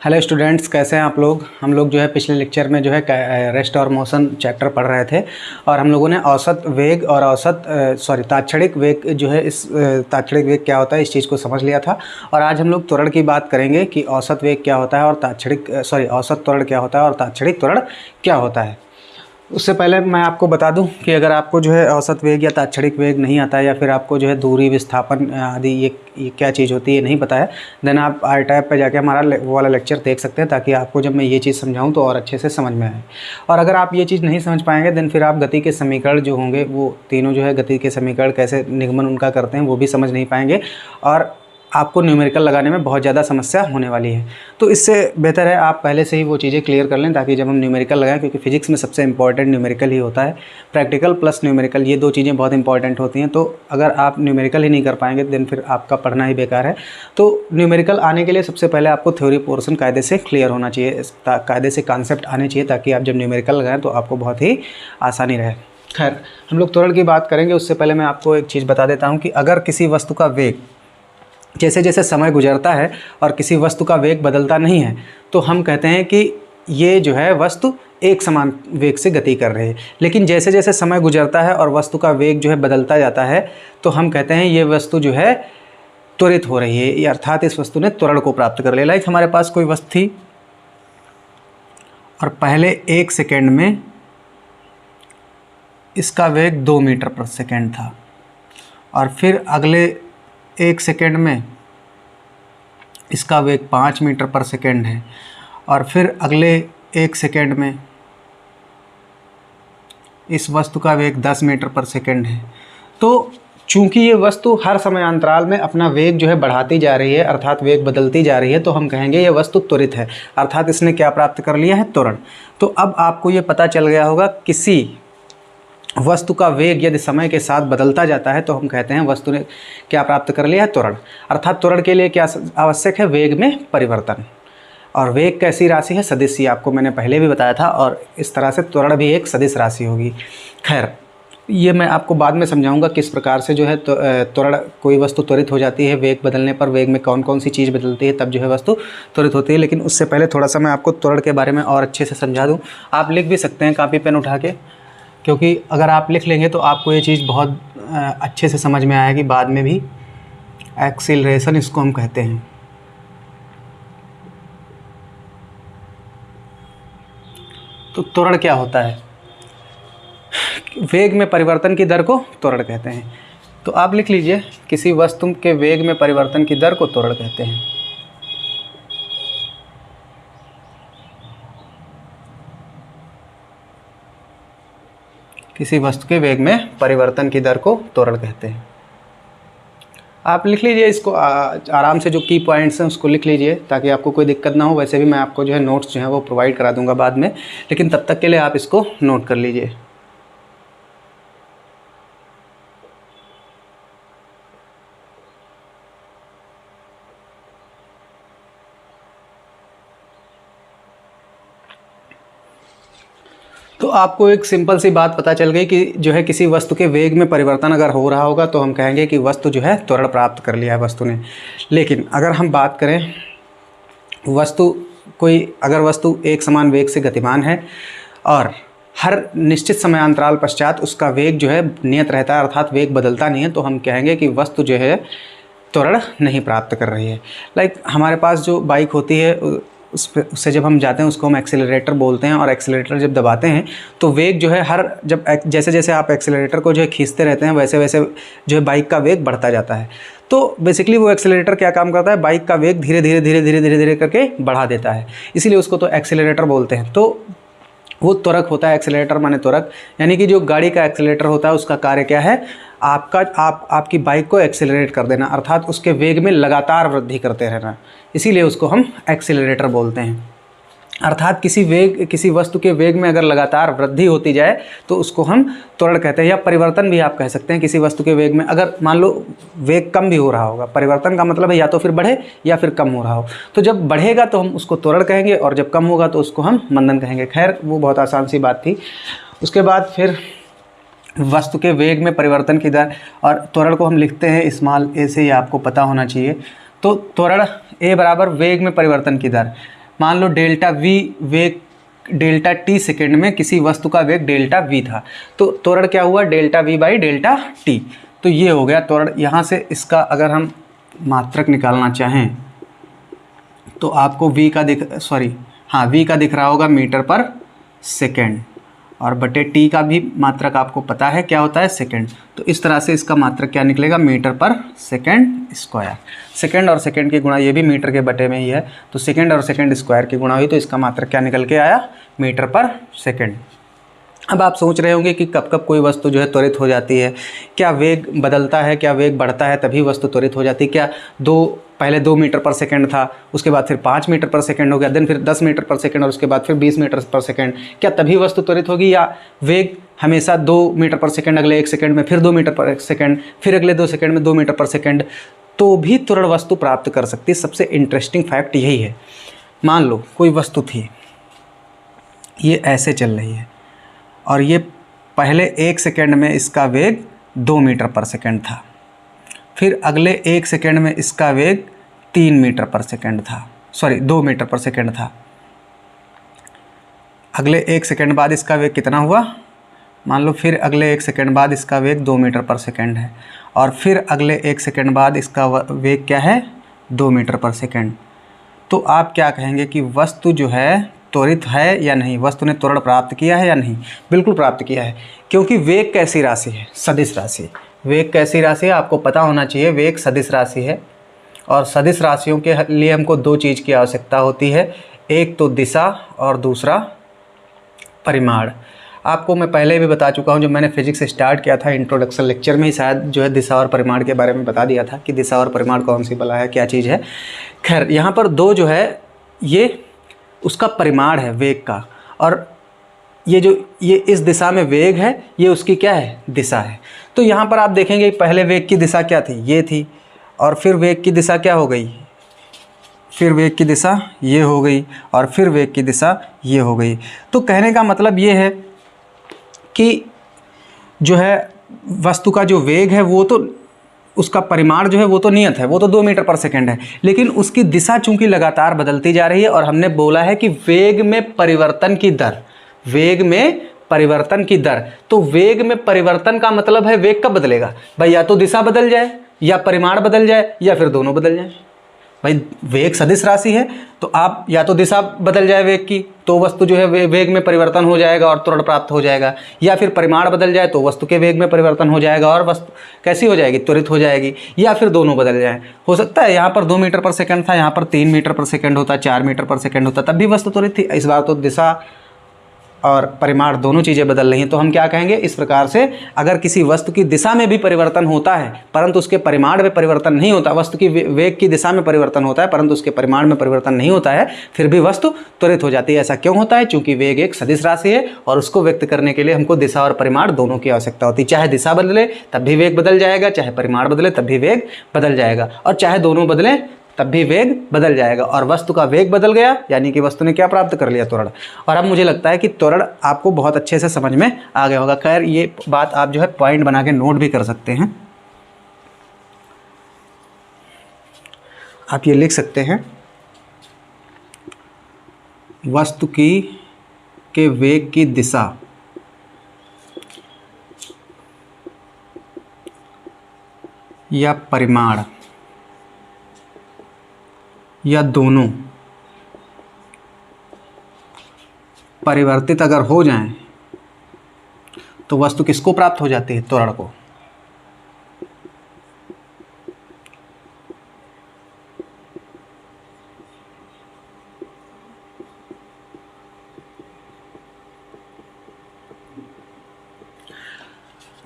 Hello students, कैसे हैं आप लोग। हम लोग जो है पिछले लेक्चर में जो है रेस्ट और मोशन चैप्टर पढ़ रहे थे और हम लोगों ने औसत वेग और ताक्षणिक वेग जो है इस ताक्षणिक वेग क्या होता है इस चीज़ को समझ लिया था। और आज हम लोग त्वरण की बात करेंगे कि औसत वेग क्या होता है और औसत त्वरण क्या होता है और ताक्षणिक त्वरण क्या होता है। उससे पहले मैं आपको बता दूं कि अगर आपको जो है औसत वेग या ताक्षणिक वेग नहीं आता है या फिर आपको जो है दूरी विस्थापन आदि ये क्या चीज़ होती है नहीं पता है, देन आप आई टैब पर जाके हमारा वो वाला लेक्चर देख सकते हैं ताकि आपको जब मैं ये चीज़ समझाऊं तो और अच्छे से समझ में आए। और अगर आप ये चीज़ नहीं समझ पाएंगे देन फिर आप गति के समीकरण जो होंगे वो तीनों जो है गति के समीकरण कैसे निगमन उनका करते हैं वो भी समझ नहीं पाएंगे और आपको न्यूमेरिकल लगाने में बहुत ज़्यादा समस्या होने वाली है। तो इससे बेहतर है आप पहले से ही वो चीज़ें क्लियर कर लें ताकि जब हम न्यूमेरिकल लगाएं, क्योंकि फिजिक्स में सबसे इंपॉर्टेंट न्यूमेरिकल ही होता है। प्रैक्टिकल प्लस न्यूमेरिकल ये दो चीज़ें बहुत इंपॉर्टेंट होती हैं। तो अगर आप न्यूमेरिकल ही नहीं कर पाएंगे देन फिर आपका पढ़ना ही बेकार है। तो न्यूमेरिकल आने के लिए सबसे पहले आपको थ्योरी पोर्शन कायदे से क्लियर होना चाहिए, कायदे से कॉन्सेप्ट आने चाहिए ताकि आप जब न्यूमेरिकल लगाएँ तो आपको बहुत ही आसानी रहे। खैर, हम लोग त्वरण की बात करेंगे। उससे पहले मैं आपको एक चीज़ बता देता हूँ कि अगर किसी वस्तु का वेग जैसे जैसे समय गुजरता है और किसी वस्तु का वेग बदलता नहीं है तो हम कहते हैं कि ये जो है वस्तु एक समान वेग से गति कर रही है। लेकिन जैसे जैसे समय गुजरता है और वस्तु का वेग जो है बदलता जाता है तो हम कहते हैं ये वस्तु जो है त्वरित हो रही है, अर्थात इस वस्तु ने त्वरण को प्राप्त कर लिया। लाइक हमारे पास कोई वस्तु थी और पहले 1 सेकेंड में इसका वेग 2 मीटर प्रति सेकेंड था और फिर अगले 1 सेकेंड में इसका वेग 5 मीटर पर सेकेंड है और फिर अगले 1 सेकेंड में इस वस्तु का वेग 10 मीटर पर सेकेंड है। तो चूंकि ये वस्तु हर समय अंतराल में अपना वेग जो है बढ़ाती जा रही है, अर्थात वेग बदलती जा रही है, तो हम कहेंगे ये वस्तु त्वरित है, अर्थात इसने क्या प्राप्त कर लिया है, त्वरण। तो अब आपको ये पता चल गया होगा किसी वस्तु का वेग यदि समय के साथ बदलता जाता है तो हम कहते हैं वस्तु ने क्या प्राप्त कर लिया है, त्वरण। अर्थात त्वरण के लिए क्या आवश्यक है, वेग में परिवर्तन। और वेग कैसी राशि है, सदिश। आपको मैंने पहले भी बताया था और इस तरह से त्वरण भी एक सदिश राशि होगी। खैर, ये मैं आपको बाद में समझाऊंगा किस प्रकार से जो है त्वरण कोई वस्तु त्वरित हो जाती है, वेग बदलने पर वेग में कौन कौन सी चीज़ बदलती है तब जो है वस्तु त्वरित होती है। लेकिन उससे पहले थोड़ा सा मैं आपको त्वरण के बारे में और अच्छे से समझा दूँ। आप लिख भी सकते हैं कापी पेन उठा के, क्योंकि अगर आप लिख लेंगे तो आपको ये चीज़ बहुत अच्छे से समझ में आएगी बाद में भी। एक्सीलरेशन इसको हम कहते हैं। तो त्वरण क्या होता है, वेग में परिवर्तन की दर को त्वरण कहते हैं। तो आप लिख लीजिए, किसी वस्तु के वेग में परिवर्तन की दर को त्वरण कहते हैं। किसी वस्तु के वेग में परिवर्तन की दर को त्वरण कहते हैं। आप लिख लीजिए इसको आराम से, जो की पॉइंट्स हैं उसको लिख लीजिए ताकि आपको कोई दिक्कत ना हो। वैसे भी मैं आपको जो है नोट्स जो है वो प्रोवाइड करा दूंगा बाद में, लेकिन तब तक के लिए आप इसको नोट कर लीजिए। तो आपको एक सिंपल सी बात पता चल गई कि जो है किसी वस्तु के वेग में परिवर्तन अगर हो रहा होगा तो हम कहेंगे कि वस्तु जो है त्वरण प्राप्त कर लिया है वस्तु ने। लेकिन अगर हम बात करें अगर वस्तु एक समान वेग से गतिमान है और हर निश्चित समय अंतराल पश्चात उसका वेग जो है नियत रहता है, अर्थात वेग बदलता नहीं है, तो हम कहेंगे कि वस्तु जो है त्वरण नहीं प्राप्त कर रही है। लाइक हमारे पास जो बाइक होती है उससे जब हम जाते हैं उसको हम एक्सेलरेटर बोलते हैं और एक्सेलरेटर जब दबाते हैं तो वेग जो है जैसे जैसे आप एक्सेलरेटर को जो है खींचते रहते हैं वैसे वैसे जो है बाइक का वेग बढ़ता जाता है। तो बेसिकली वो एक्सेलरेटर क्या काम करता है, बाइक का वेग धीरे धीरे धीरे धीरे धीरे धीरे करके बढ़ा देता है, इसीलिए उसको तो एक्सेलरेटर बोलते हैं। तो वो त्वरक होता है, एक्सेलरेटर माने त्वरक, यानी कि जो गाड़ी का एक्सेलरेटर होता है उसका कार्य क्या है, आपकी बाइक को एक्सेलरेट कर देना, अर्थात उसके वेग में लगातार वृद्धि करते रहना, इसीलिए उसको हम एक्सेलरेटर बोलते हैं। अर्थात किसी वस्तु के वेग में अगर लगातार वृद्धि होती जाए तो उसको हम त्वरण कहते हैं, या परिवर्तन भी आप कह सकते हैं। किसी वस्तु के वेग में अगर मान लो वेग कम भी हो रहा होगा, परिवर्तन का मतलब है या तो फिर बढ़े या फिर कम हो रहा हो, तो जब बढ़ेगा तो हम उसको त्वरण कहेंगे और जब कम होगा तो उसको हम मंदन कहेंगे। खैर, वो बहुत आसान सी बात थी। उसके बाद फिर वस्तु के वेग में परिवर्तन की दर, और त्वरण को हम लिखते हैं स्मॉल ए से, ये आपको पता होना चाहिए। तो त्वरण ए बराबर वेग में परिवर्तन की दर, मान लो डेल्टा वी वेग डेल्टा टी सेकेंड में किसी वस्तु का वेग डेल्टा वी था, तो त्वरण क्या हुआ delta we by delta T. तो ये हो गया त्वरण। यहाँ से इसका अगर हम मात्रक निकालना चाहें तो आपको वी का वी का दिख रहा होगा मीटर पर सेकेंड, और बटे टी का भी मात्रक आपको पता है क्या होता है सेकेंड। तो इस तरह से इसका मात्रक क्या निकलेगा मीटर पर सेकेंड स्क्वायर। सेकेंड और सेकेंड की गुणा, ये भी मीटर के बटे में ही है, तो सेकेंड और सेकेंड स्क्वायर की गुणा हुई तो इसका मात्रक क्या निकल के आया मीटर पर सेकेंड। अब आप सोच रहे होंगे कि कब कब कोई वस्तु जो है त्वरित हो जाती है, क्या वेग बदलता है, क्या वेग बढ़ता है तभी वस्तु त्वरित हो जाती है, क्या पहले 2 मीटर पर सेकंड था, उसके बाद फिर 5 मीटर पर सेकंड हो गया, देन फिर 10 मीटर पर सेकंड और उसके बाद फिर 20 मीटर पर सेकंड, क्या तभी वस्तु त्वरित होगी, या वेग हमेशा 2 मीटर पर सेकंड, अगले 1 सेकंड में फिर 2 मीटर पर सेकंड, फिर अगले 2 सेकंड में 2 मीटर पर सेकंड, तो भी त्वरण वस्तु प्राप्त कर सकती है। सबसे इंटरेस्टिंग फैक्ट यही है। मान लो कोई वस्तु थी, ये ऐसे चल रही है और ये पहले 1 सेकंड में इसका वेग 2 मीटर पर सेकंड था, फिर अगले 1 सेकंड में इसका वेग 3 मीटर पर सेकंड था, 2 मीटर पर सेकंड था। अगले 1 सेकंड बाद इसका वेग कितना हुआ, मान लो फिर अगले 1 सेकंड बाद इसका वेग 2 मीटर पर सेकंड है, और फिर अगले 1 सेकंड बाद इसका वेग क्या है 2 मीटर पर सेकंड। तो आप क्या कहेंगे कि वस्तु जो है त्वरित है या नहीं, वस्तु ने त्वरण प्राप्त किया है या नहीं? बिल्कुल प्राप्त किया है, क्योंकि वेग कैसी राशि है, सदिश राशि। वेग कैसी राशि है आपको पता होना चाहिए, वेग सदिश राशि है, और सदिश राशियों के लिए हमको 2 चीज़ की आवश्यकता होती है, एक तो दिशा और दूसरा परिमाण। आपको मैं पहले भी बता चुका हूँ, जब मैंने फिजिक्स स्टार्ट किया था इंट्रोडक्शन लेक्चर में ही शायद जो है दिशा और परिमाण के बारे में बता दिया था कि दिशा और परिमाण कौन सी बला है, क्या चीज़ है। खैर यहाँ पर 2 जो है ये उसका परिमाण है वेग का, और ये इस दिशा में वेग है, ये उसकी क्या है दिशा है। तो यहाँ पर आप देखेंगे पहले वेग की दिशा क्या थी, ये थी, और फिर वेग की दिशा क्या हो गई, फिर वेग की दिशा ये हो गई, और फिर वेग की दिशा ये हो गई। तो कहने का मतलब ये है कि जो है वस्तु का जो वेग है वो तो उसका परिमाण जो है वो तो नियत है, वो तो 2 मीटर पर सेकंड है, लेकिन उसकी दिशा चूंकि लगातार बदलती जा रही है, और हमने बोला है कि वेग में परिवर्तन की दर, वेग में परिवर्तन की दर, तो वेग में परिवर्तन का मतलब है वेग कब बदलेगा भाई, या तो दिशा बदल जाए या परिमाण बदल जाए या फिर दोनों बदल जाए। भाई वेग सदिश राशि है, तो आप या तो दिशा बदल जाए वेग की तो वस्तु जो है वेग में परिवर्तन हो जाएगा और त्वरण प्राप्त हो जाएगा, या फिर परिमाण बदल जाए तो वस्तु के वेग में परिवर्तन हो जाएगा और वस्तु कैसी हो जाएगी त्वरित हो जाएगी, या फिर दोनों बदल जाए। हो सकता है यहाँ पर 2 मीटर पर सेकंड था, यहाँ पर 3 मीटर पर सेकंड होता, 4 मीटर पर सेकंड होता, तब भी वस्तु त्वरित थी। इस बार तो दिशा और परिमाण दोनों चीज़ें बदल रही हैं, तो हम क्या कहेंगे इस प्रकार से, अगर किसी वस्तु की दिशा में भी परिवर्तन होता है परंतु उसके परिमाण में परिवर्तन नहीं होता, वस्तु की वेग की दिशा में परिवर्तन होता है परंतु उसके परिमाण में परिवर्तन नहीं होता है, फिर भी वस्तु त्वरित हो जाती है। ऐसा क्यों होता है? क्योंकि वेग एक सदिश राशि है और उसको व्यक्त करने के लिए हमको दिशा और परिमाण दोनों की आवश्यकता होती है। चाहे दिशा बदले तब भी वेग बदल जाएगा, चाहे परिमाण बदले तब भी वेग बदल जाएगा, और चाहे दोनों बदले तब भी वेग बदल जाएगा। और वस्तु का वेग बदल गया यानी कि वस्तु ने क्या प्राप्त कर लिया, त्वरण। और अब मुझे लगता है कि त्वरण आपको बहुत अच्छे से समझ में आ गया होगा। खैर ये बात आप जो है पॉइंट बना के नोट भी कर सकते हैं। आप ये लिख सकते हैं, वस्तु के वेग की दिशा या परिमाण या दोनों परिवर्तित अगर हो जाएं तो वस्तु किसको प्राप्त हो जाती है, त्वरण को।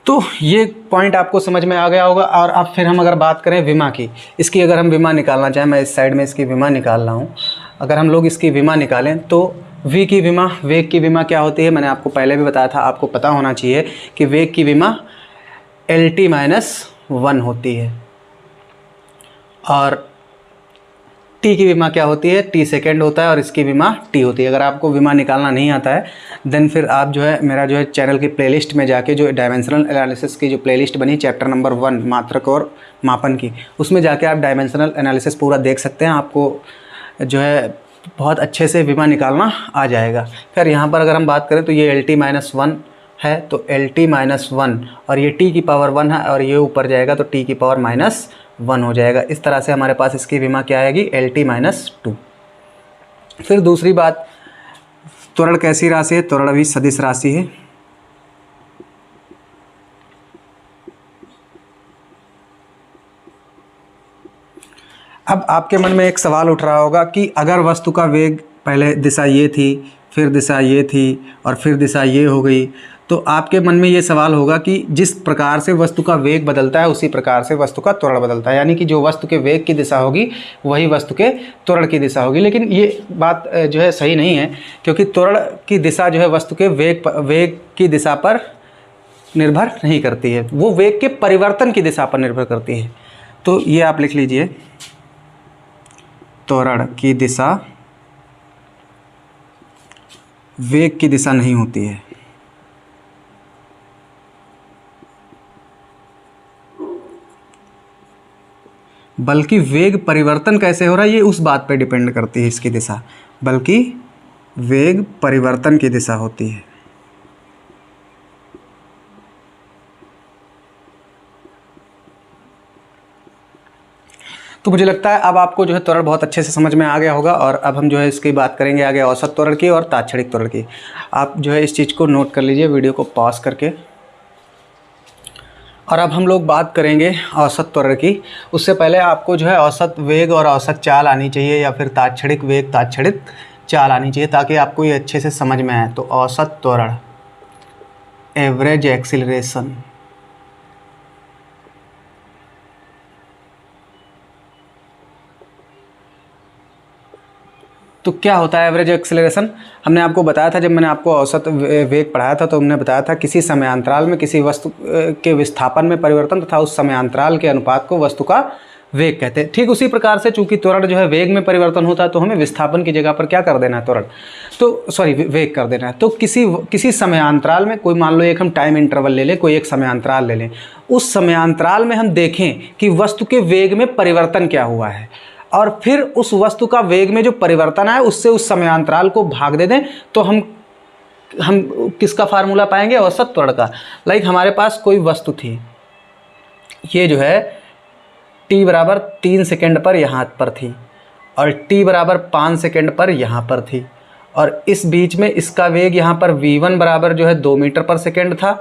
तो ये पॉइंट आपको समझ में आ गया होगा। और अब फिर हम अगर बात करें विमा की, इसकी अगर हम विमा निकालना चाहें, मैं इस साइड में इसकी विमा निकाल रहा हूँ, अगर हम लोग इसकी विमा निकालें तो वी की विमा, वेग की विमा क्या होती है, मैंने आपको पहले भी बताया था, आपको पता होना चाहिए कि वेग की विमा LT-1 होती है, और टी की विमा क्या होती है, टी सेकेंड होता है और इसकी विमा टी होती है। अगर आपको विमा निकालना नहीं आता है देन फिर आप जो है मेरा जो है चैनल की प्लेलिस्ट में जाके जो डायमेंशनल एनालिसिस की जो प्लेलिस्ट बनी चैप्टर नंबर 1 मात्रक और मापन की, उसमें जाके आप डायमेंशनल एनालिसिस पूरा देख सकते हैं। आपको जो है बहुत अच्छे से विमा निकालना आ जाएगा। फिर यहाँ पर अगर हम बात करें तो ये LT-1 है, तो LT-1 और ये t की पावर 1 है और ये ऊपर जाएगा तो t की पावर -1 हो जाएगा। इस तरह से हमारे पास इसकी विमा क्या आएगी, LT-2। फिर दूसरी बात, त्वरण कैसी राशि है, त्वरण भी सदिश राशि है। अब आपके मन में एक सवाल उठ रहा होगा कि अगर वस्तु का वेग, पहले दिशा ये थी, फिर दिशा ये थी और फिर दिशा ये हो गई, तो आपके मन में ये सवाल होगा कि जिस प्रकार से वस्तु का वेग बदलता है उसी प्रकार से वस्तु का त्वरण बदलता है, यानी कि जो वस्तु के वेग की दिशा होगी वही वस्तु के त्वरण की दिशा होगी। लेकिन ये बात जो है सही नहीं है, क्योंकि त्वरण की दिशा जो है वस्तु के वेग की दिशा पर निर्भर नहीं करती है, वो वेग के परिवर्तन की दिशा पर निर्भर करती है। तो ये आप लिख लीजिए, त्वरण की दिशा वेग की दिशा नहीं होती है, बल्कि वेग परिवर्तन कैसे हो रहा है ये उस बात पे डिपेंड करती है इसकी दिशा, बल्कि वेग परिवर्तन की दिशा होती है। तो मुझे लगता है अब आपको जो है त्वरण बहुत अच्छे से समझ में आ गया होगा, और अब हम जो है इसकी बात करेंगे आगे औसत त्वरण की और तात्क्षणिक त्वरण की। आप जो है इस चीज़ को नोट कर लीजिए वीडियो को पॉज करके। और अब हम लोग बात करेंगे औसत त्वरण की। उससे पहले आपको जो है औसत वेग और औसत चाल आनी चाहिए, या फिर तात्क्षणिक वेग तात्क्षणिक चाल आनी चाहिए, ताकि आपको ये अच्छे से समझ में आए। तो औसत त्वरण, एवरेज एक्सीलरेशन, तो क्या होता है एवरेज एक्सेलरेशन? हमने आपको बताया था, जब मैंने आपको औसत वेग पढ़ाया था तो हमने बताया था किसी समयांतराल में किसी वस्तु के विस्थापन में परिवर्तन तथा उस समयांतराल के अनुपात को वस्तु का वेग कहते हैं। ठीक उसी प्रकार से चूंकि त्वरण जो है वेग में परिवर्तन होता है, तो हमें विस्थापन की जगह पर क्या कर देना है, त्वरण, तो सॉरी वेग कर देना है। तो किसी समयांतराल में, कोई मान लो एक हम टाइम इंटरवल ले लें, कोई एक समयांतराल ले लें, उस समयांतराल में हम देखें कि वस्तु के वेग में परिवर्तन क्या हुआ है, और फिर उस वस्तु का वेग में जो परिवर्तन है उससे उस समयांतराल को भाग दे दें, तो हम किसका फार्मूला पाएंगे, औसत त्वरण का। लाइक हमारे पास कोई वस्तु थी, ये जो है t बराबर 3 सेकेंड पर यहाँ पर थी और t बराबर 5 सेकेंड पर यहाँ पर थी, और इस बीच में इसका वेग यहाँ पर v1 बराबर जो है 2 मीटर पर सेकेंड था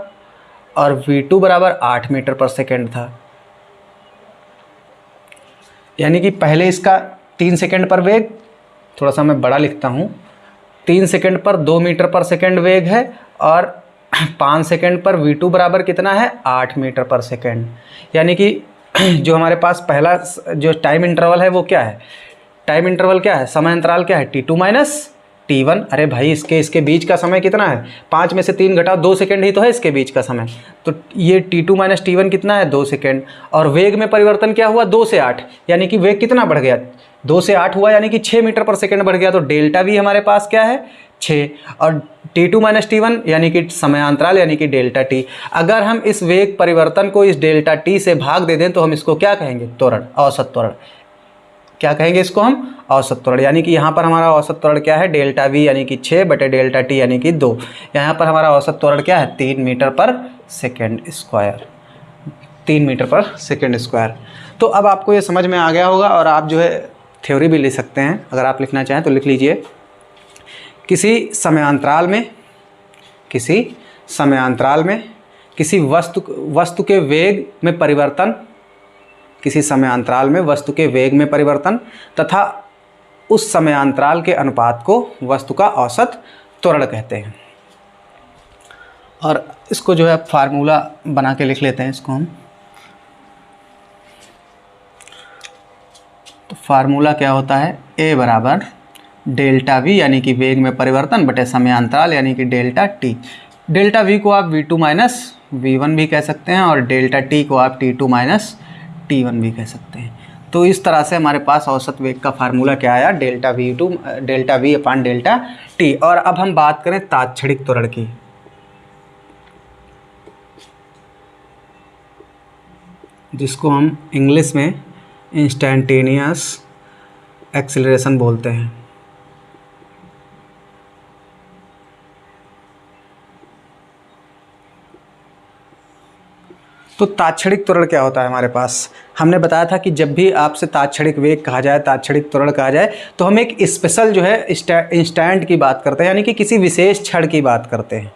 और v2 बराबर 8 मीटर पर सेकेंड था। यानी कि पहले इसका 3 सेकेंड पर वेग, थोड़ा सा मैं बड़ा लिखता हूँ, 3 सेकेंड पर 2 मीटर पर सेकेंड वेग है, और 5 सेकेंड पर v2 बराबर कितना है, 8 मीटर पर सेकेंड। यानी कि जो हमारे पास पहला जो टाइम इंटरवल है वो क्या है, टाइम इंटरवल क्या है, समय अंतराल क्या है, t2 माइनस t1। अरे भाई इसके बीच का समय कितना है, 5 में से 3 घटाओ, 2 सेकेंड ही तो है इसके बीच का समय, तो ये t2 माइनस t1 कितना है, 2 सेकेंड। और वेग में परिवर्तन क्या हुआ, 2 से 8, यानी कि वेग कितना बढ़ गया, 2 से 8 हुआ, यानी कि 6 मीटर पर सेकेंड बढ़ गया। तो डेल्टा भी हमारे पास क्या है, 6, और t2 माइनस t1 यानी कि समयांतराल यानी कि डेल्टा t। अगर हम इस वेग परिवर्तन को इस डेल्टा t से भाग दे दें तो हम इसको क्या कहेंगे, त्वरण, औसत त्वरण। क्या कहेंगे इसको हम, औसत त्वरण। यानी कि यहाँ पर हमारा औसत त्वरण क्या है, डेल्टा v यानी कि 6 बटे डेल्टा t यानी कि 2। यहाँ पर हमारा औसत त्वरण क्या है, 3 मीटर पर सेकेंड स्क्वायर, 3 मीटर पर सेकेंड स्क्वायर। तो अब आपको ये समझ में आ गया होगा, और आप जो है थ्योरी भी ले सकते हैं, अगर आप लिखना चाहें तो लिख लीजिए। किसी समयांतराल में किसी वस्तु के वेग में परिवर्तन, किसी समयांतराल में वस्तु के वेग में परिवर्तन तथा उस समयांतराल के अनुपात को वस्तु का औसत त्वरण कहते हैं। और इसको जो है फार्मूला बना के लिख लेते हैं इसको हम। तो फार्मूला क्या होता है, a बराबर डेल्टा v यानी कि वेग में परिवर्तन बटे समयांतराल यानी कि डेल्टा t। डेल्टा v को आप v2 माइनस v1 भी कह सकते हैं, और डेल्टा t को आप t2 माइनस t1 भी कह सकते हैं। तो इस तरह से हमारे पास औसत वेग का फार्मूला क्या आया, डेल्टा v अपान डेल्टा t। और अब हम बात करें तात्क्षणिक त्वरण की। जिसको हम इंग्लिश में इंस्टैंटेनियस एक्सीलरेशन बोलते हैं। तो तात्क्षणिक त्वरण क्या होता है हमारे पास? हमने बताया था कि जब भी आपसे तात्क्षणिक वेग कहा जाए, तात्क्षणिक त्वरण कहा जाए, तो हम एक स्पेशल जो है इंस्टेंट की बात करते हैं, यानी कि किसी विशेष क्षण की बात करते हैं,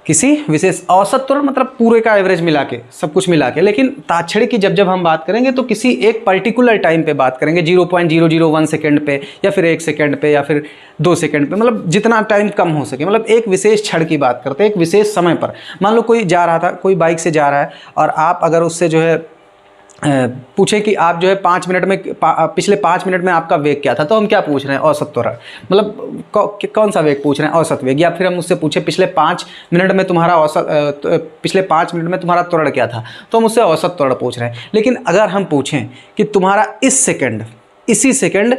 किसी विशेष। औसत त्वरण मतलब पूरे का एवरेज मिला के, सब कुछ मिला के। लेकिन तात्क्षणिक की जब हम बात करेंगे तो किसी एक पर्टिकुलर टाइम पे बात करेंगे, 0.001 सेकेंड पे, या फिर 1 सेकेंड पे, या फिर 2 सेकेंड पे, मतलब जितना टाइम कम हो सके, मतलब एक विशेष क्षण की बात करते हैं, एक विशेष समय पर। मान लो कोई जा रहा था, कोई बाइक से जा रहा है, और आप अगर उससे जो है पूछे कि आप जो है 5 मिनट में पिछले 5 मिनट में आपका वेग क्या था, तो हम क्या पूछ रहे हैं? औसत त्वरण। मतलब कौन सा वेग पूछ रहे हैं? औसत वेग। या फिर हम उससे पूछे पिछले 5 मिनट में तुम्हारा पिछले 5 मिनट में तुम्हारा त्वरण क्या था, तो हम उससे औसत त्वरण पूछ रहे हैं। लेकिन अगर हम पूछें कि तुम्हारा इसी सेकेंड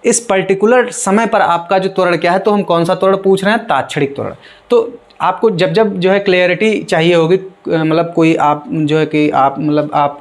इस पर्टिकुलर समय पर आपका जो त्वरण क्या है, तो हम कौन सा त्वरण पूछ रहे हैं? तात्क्षणिक त्वरण। तो आपको जब जो है क्लियरिटी चाहिए होगी, मतलब कोई आप जो है कि आप मतलब आप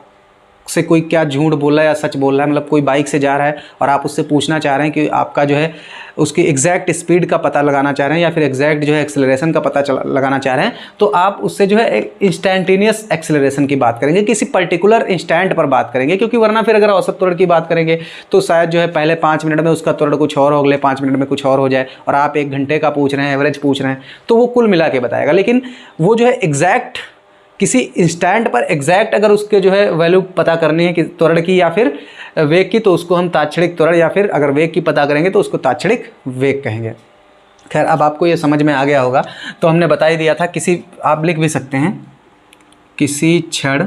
से कोई क्या झूठ बोल रहा है या सच बोल रहा है, मतलब कोई बाइक से जा रहा है और आप उससे पूछना चाह रहे हैं कि आपका जो है उसकी एग्जैक्ट स्पीड का पता लगाना चाह रहे हैं, या फिर एग्जैक्ट जो है एक्सेलरेशन का पता लगाना चाह रहे हैं, तो आप उससे जो है एक इंस्टेंटेनियस एक्सेलरेशन की बात करेंगे, किसी पर्टिकुलर इंस्टेंट पर बात करेंगे। क्योंकि वरना फिर अगर औसत त्वरण की बात करेंगे तो शायद जो है पहले 5 मिनट में उसका त्वरण कुछ और हो, अगले 5 मिनट में कुछ और हो जाए, और आप 1 घंटे का पूछ रहे हैं, एवरेज पूछ रहे हैं, तो वो कुल मिला के बताएगा। लेकिन वो जो है एग्जैक्ट किसी इंस्टेंट पर एग्जैक्ट अगर उसके जो है वैल्यू पता करनी है कि त्वरण की या फिर वेग की, तो उसको हम तात्क्षणिक त्वरण, या फिर अगर वेग की पता करेंगे तो उसको तात्क्षणिक वेग कहेंगे। खैर, अब आपको ये समझ में आ गया होगा। तो हमने बता ही दिया था, किसी आप लिख भी सकते हैं, किसी क्षण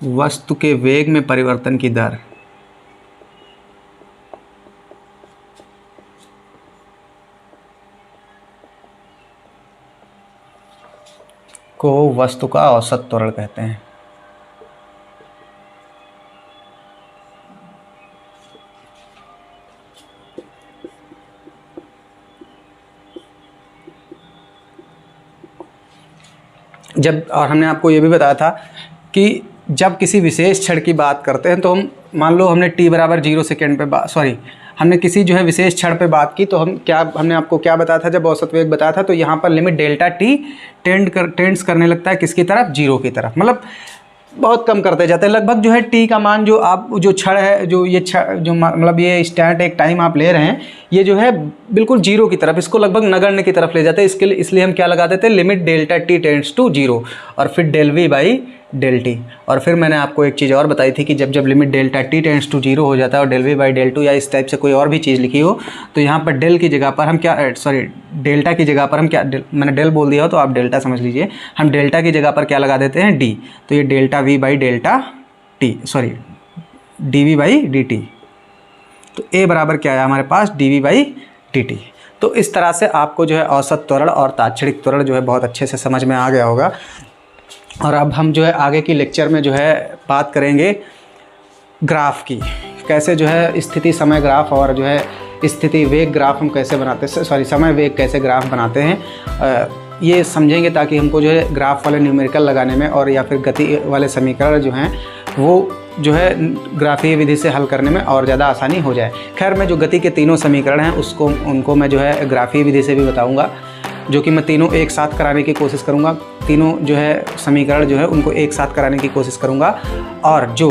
वस्तु के वेग में परिवर्तन की दर को वस्तु का औसत त्वरण कहते हैं। और हमने आपको ये भी बताया था कि जब किसी विशेष क्षण की बात करते हैं, तो हम मान लो हमने t बराबर 0 सेकेंड पे हमने किसी जो है विशेष क्षण पे बात की, तो हमने आपको क्या बताया था जब औसत वेग बताया था? तो यहाँ पर लिमिट डेल्टा t टेंड्स करने लगता है किसकी तरफ? 0 की तरफ। मतलब बहुत कम करते जाते हैं। लगभग जो है t का मान जो आप जो क्षण है, जो ये जो मतलब ये इंस्टेंट एक टाइम आप ले रहे हैं, ये जो है बिल्कुल 0 की तरफ, इसको लगभग नगण्य की तरफ ले जाते हैं। इसलिए हम क्या लगा देते हैं? Limit delta t tends to 0, और फिर del v by del T. और फिर मैंने आपको एक चीज़ और बताई थी कि जब limit delta t tends to 0 हो जाता है और डेल v बाई डेल 2 या इस टाइप से कोई और भी चीज़ लिखी हो, तो यहाँ पर डेल की जगह पर हम क्या डेल्टा की जगह पर हम क्या मैंने डेल बोल दिया हो तो आप डेल्टा समझ लीजिए। हम डेल्टा की जगह पर क्या लगा देते हैं? d। तो ये delta v by delta T, D V by D T. तो a बराबर क्या है हमारे पास? D V by D T. तो इस तरह से आपको जो है औसत त्वरण और तात्क्षणिक त्वरण जो है बहुत अच्छे से समझ में आ गया होगा। और अब हम जो है आगे की लेक्चर में जो है बात करेंगे ग्राफ की, कैसे जो है स्थिति समय ग्राफ और जो है स्थिति वेग ग्राफ हम कैसे बनाते हैं, समय वेग कैसे ग्राफ बनाते हैं, ये समझेंगे, ताकि हमको जो है ग्राफ वाले न्यूमेरिकल लगाने में और या फिर गति वाले समीकरण जो हैं वो जो है ग्राफीय विधि से हल करने में और ज़्यादा आसानी हो जाए। खैर, मैं जो गति के तीनों समीकरण हैं उनको मैं जो है ग्राफीय विधि से भी बताऊँगा, जो कि मैं तीनों एक साथ कराने की कोशिश करूँगा। तीनों जो है समीकरण जो है उनको एक साथ कराने की कोशिश करूँगा, और जो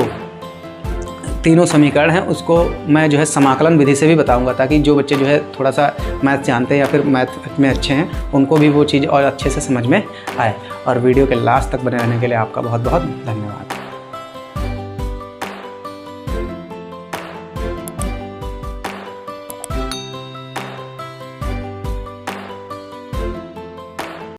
तीनों समीकरण हैं उसको मैं जो है समाकलन विधि से भी बताऊँगा, ताकि जो बच्चे जो है थोड़ा सा मैथ जानते हैं या फिर मैथ में अच्छे हैं उनको भी वो चीज़ और अच्छे से समझ में आए। और वीडियो के लास्ट तक बने रहने के लिए आपका बहुत बहुत धन्यवाद।